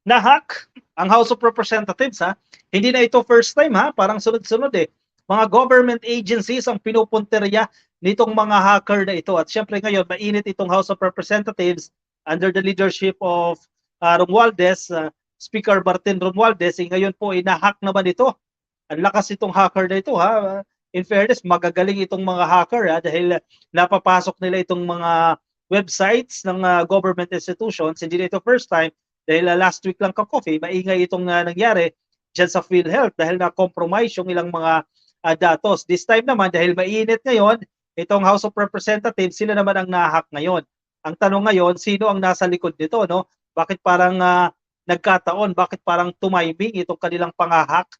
na-hack ang House of Representatives ha. Hindi na ito first time ha, parang sunod-sunod eh. Mga government agencies ang pinupunterya nitong mga hacker na ito. At syempre ngayon, mainit itong House of Representatives under the leadership of Romualdez, Speaker Martin Romualdez. Ngayon po, ina-hack naman ito. Ang lakas itong hacker na ito ha. In fairness, magagaling itong mga hacker ha, dahil napapasok nila itong mga websites ng government institutions. Hindi na ito first time dahil last week lang ka-coffee, maingay itong nangyari dyan sa PhilHealth dahil na-compromise yung ilang mga datos. This time naman, dahil mainit ngayon, itong House of Representatives, sila naman ang na-hack ngayon. Ang tanong ngayon, sino ang nasa likod nito? No? Bakit parang nagkataon? Bakit parang tumiming itong kanilang pang-hack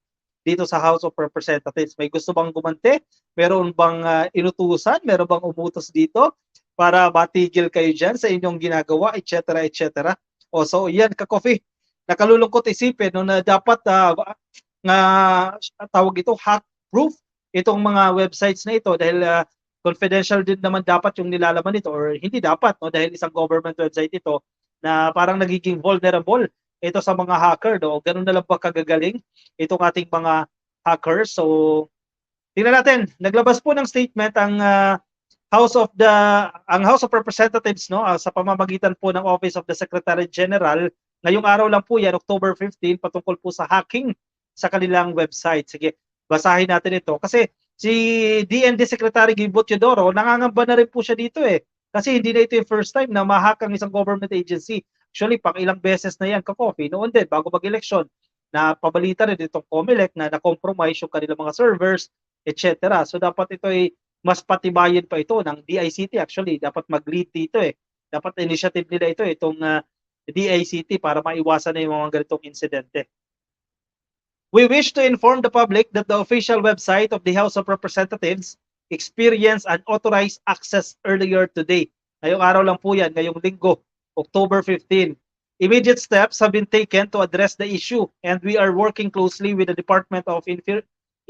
dito sa House of Representatives? May gusto bang gumante? Meron bang inutusan? Meron bang umutos dito para matigil kayo dyan sa inyong ginagawa, etc. etc. O so yan ka-coffee. Nakalulungkot isipin no, na dapat tawag ito hack proof itong mga websites na ito dahil confidential din naman dapat yung nilalaman nito or hindi dapat no dahil isang government website ito na parang nagiging vulnerable ito sa mga hacker no. Ganun na lang ba kagagaling itong ating mga hackers? So tingnan natin, naglabas po ng statement ang House of Representatives no sa pamamagitan po ng Office of the Secretary General. Ngayong araw lang po yan, October 15, patungkol po sa hacking sa kanilang website. Sige, basahin natin ito kasi si DND Secretary Gibo Teodoro, nangangamba na rin po siya dito eh. Kasi hindi na ito yung first time na ma-hack ang isang government agency. Actually, pang ilang beses na yan ka-coffee. Noon din, bago mag-election, na pabalita rin itong COMELEC na na-compromise yung kanilang mga servers, etc. So dapat ito ay mas patibayin pa ito ng DICT actually. Dapat mag-lead dito eh. Dapat initiative nila ito itong DICT para maiwasan na yung mga ganitong insidente. We wish to inform the public that the official website of the House of Representatives experienced unauthorized access earlier today. Ngayong araw lang po yan, ngayong linggo, October 15. Immediate steps have been taken to address the issue and we are working closely with the Department of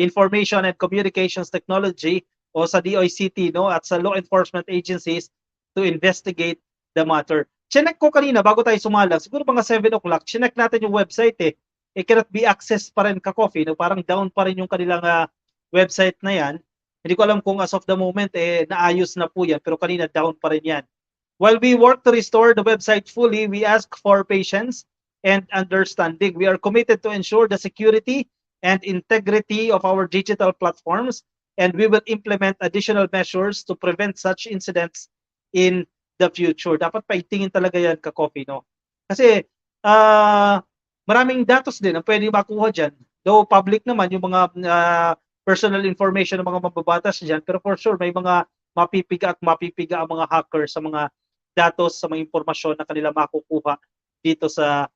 Information and Communications Technology o sa DICT no at sa law enforcement agencies to investigate the matter. Chinek ko kanina bago tayo sumalang, siguro mga 7 o'clock, chinek natin yung website eh. It cannot be accessed pa rin ka-coffee, no? Parang down pa rin yung kanilang website na yan. Hindi ko alam kung as of the moment eh naayos na po yan, pero kanina down pa rin yan. While we work to restore the website fully, we ask for patience and understanding. We are committed to ensure the security and integrity of our digital platforms and we will implement additional measures to prevent such incidents in the future. Dapat paigtingin talaga yan ka-coffee, no? Kasi maraming datos din ang pwede makuha dyan. Though public naman yung mga personal information ng mga mababatas dyan, pero for sure may mga mapipiga ang mga hackers sa mga datos, sa mga impormasyon na kanila makukuha dito sa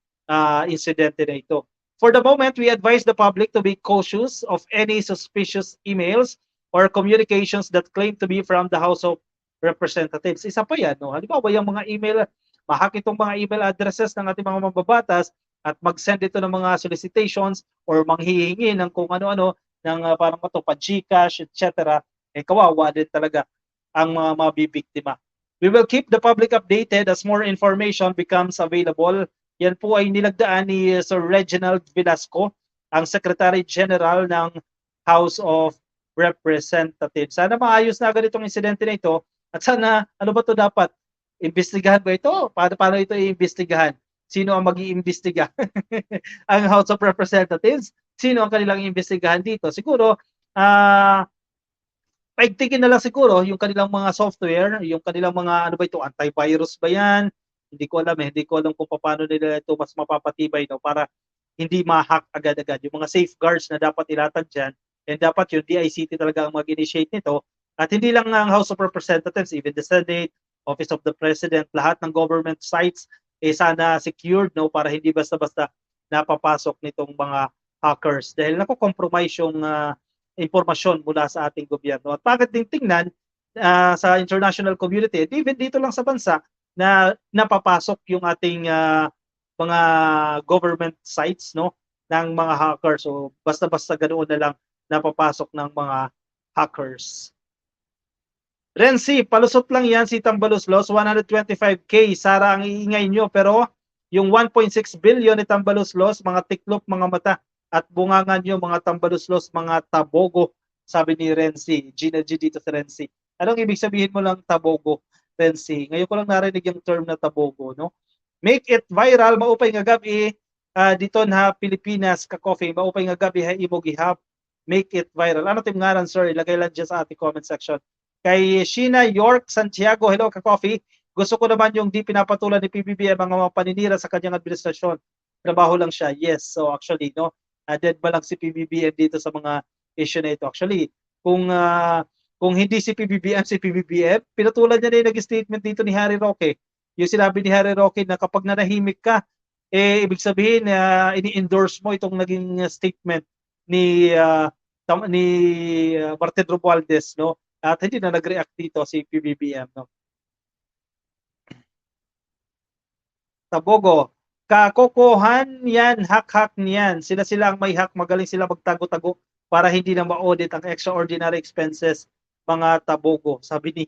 insidente na ito. For the moment, we advise the public to be cautious of any suspicious emails or communications that claim to be from the House of Representatives. Isa pa yan, no? Halimbawa, yung mga email, mahak itong mga email addresses ng ating mga mababatas at mag-send ito ng mga solicitations or manghihingi ng kung ano-ano ng parang ito, pa-Gcash, etc. Eh, kawawa din talaga ang mga mabibiktima. We will keep the public updated as more information becomes available. Yan po ay nilagdaan ni Sir Reginald Velasco, ang Secretary General ng House of Representatives. Sana maayos na agad itong insidente na ito at sana, ano ba ito dapat? Imbestigahan ba ito? Paano ito iimbestigahan? Sino ang mag-iimbestiga? Ang House of Representatives? Sino ang kanilang iimbestigahan dito? Siguro, paigtingin na lang siguro yung kanilang mga software, yung kanilang mga, ano ba ito, antivirus ba yan? Hindi ko alam hindi ko alam kung paano nila ito mas mapapatibay no, para hindi ma-hack agad-agad. Yung mga safeguards na dapat ilatag dyan, and dapat yung DICT talaga ang mag-initiate nito. At hindi lang ang House of Representatives, even the Senate, Office of the President, lahat ng government sites eh sana secured no para hindi basta-basta napapasok nitong mga hackers dahil nako-compromise yung impormasyon mula sa ating gobyerno. At bakit din tingnan sa international community, even dito lang sa bansa na napapasok yung ating mga government sites no ng mga hackers. So basta-basta ganoon na lang napapasok ng mga hackers. Renzi, palusot lang yan si Tambaluslos, 125K. Sara ang iingay nyo pero Yung 1.6 billion ni Tambaluslos, mga tiklop, mga mata, at bungangan nyo, mga Tambaluslos, mga tabogo, sabi ni Renzi. Gina G dito sa Renzi. Anong ibig sabihin mo lang tabogo, Renzi? Ngayon ko lang narinig yung term na tabogo, no? Make it viral, maupay nga gabi, dito na Pilipinas, ka-coffee, maupay nga gabi, ha, imo gihap. Make it viral. Ano tim ngaran, sir? Ilagay lang dyan sa ating comment section. Kay Sheena York Santiago, hello ka-coffee. Gusto ko naman yung di pinapatulan ni PBBM ang mga paninira sa kanyang administrasyon. Trabaho lang siya. Yes. So actually, no, dead ba lang si PBBM dito sa mga issue na ito. Actually, kung hindi si PBBM, pinatulan niya na yung nag-statement dito ni Harry Roque. Yung sinabi ni Harry Roque na kapag nanahimik ka, ibig sabihin ini-endorse mo itong naging statement ni Martin Romualdez, no? At hindi na nag-react dito si PBBM, no? Tabogo, kakokohan yan, hak-hak niyan. Sila ang may hak, magaling sila magtago-tago para hindi na ma-audit ang extraordinary expenses, mga tabogo, sabi ni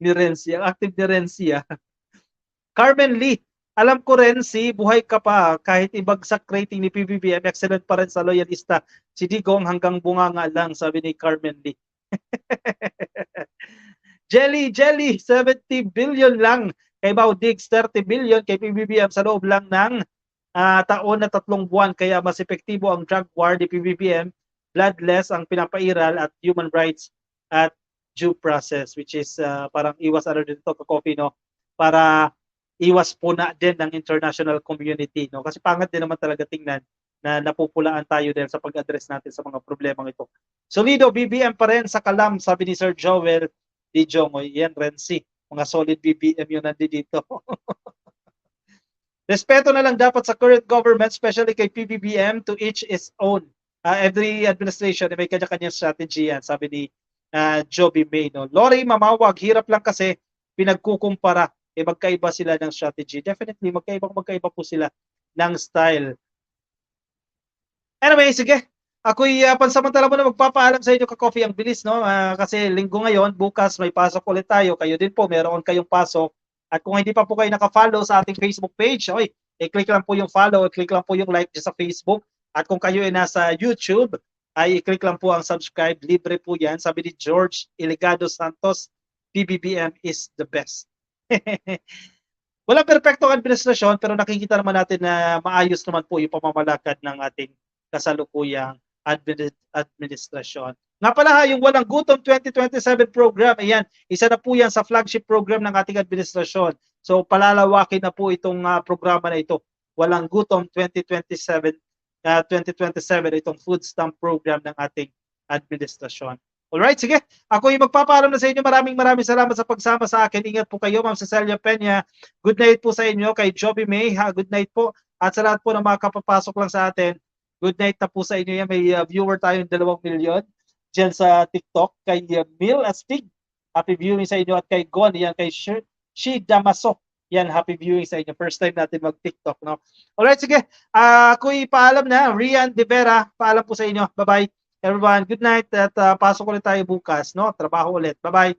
ni Renzi, ang active ni Renzi. Carmen Lee, alam ko rin si buhay ka pa kahit ibagsak rating ni PBBM, excellent pa rin sa loyalista. Si Digong hanggang bunganga lang, sabi ni Carmen Lee. Jelly, 70 billion lang. Kay Baudigs, 30 billion. Kay PBBM sa loob lang ng taon na 3 buwan. Kaya mas epektibo ang drug war ni PBBM. Bloodless ang pinapairal at human rights at due process, which is parang iwas ano dito ka-coffee, no? Para iwas po na din ng international community, no? Kasi pangat din naman talaga tingnan na napupulaan tayo din sa pag-address natin sa mga problemang ito. Solido, BBM pa rin sa kalam, sabi ni Sir Joel Di Jongoy. Yan, Renzi. Mga solid BBM yun nandito. Respeto na lang dapat sa current government, especially kay PBBM, to each its own. Every administration may kanya-kanyang strategy yan, sabi ni Joby May. No? Lori, mamawag, hirap lang kasi pinagkukumpara. Magkaiba sila ng strategy. Definitely, magkaiba po sila ng style. Anyway, sige. Ako'y pansamantala mo na magpapaalam sa inyo ka-coffee. Ang bilis, no? Kasi linggo ngayon, bukas may pasok ulit tayo. Kayo din po, meron kayong pasok. At kung hindi pa po kayo naka-follow sa ating Facebook page, i-click lang po yung follow, i-click lang po yung like sa Facebook. At kung kayo ay nasa YouTube, ay i-click lang po ang subscribe. Libre po yan. Sabi ni George Iligado Santos, PBBM is the best. Walang perfectong administrasyon, pero nakikita naman natin na maayos naman po yung pamamalakad ng ating kasalukuyang administrasyon. Nga pala, yung Walang Gutom 2027 program, ayan, isa na po yan sa flagship program ng ating administrasyon. So palalawakin na po itong programa na ito, Walang Gutom 2027, itong food stamp program ng ating administrasyon. Alright, sige. Ako yung magpapaalam na sa inyo. Maraming salamat sa pagsama sa akin. Ingat po kayo, Ma'am Cecilia Peña. Good night po sa inyo. Kay Joby May, good night po. At sa lahat po ng mga kapapasok lang sa atin, good night na po sa inyo. Yan, may viewer tayong 2 million dyan sa TikTok. Kay Mil Astig, happy viewing sa inyo. At kay Gon, yan, kay Shi Damaso. Yan, happy viewing sa inyo. First time natin mag-TikTok, no? Alright, sige. Ako'y paalam na. Rian De Vera, paalam po sa inyo. Bye-bye. Everyone, good night at pasok ulit tayo bukas, no? Trabaho ulit. Bye-bye.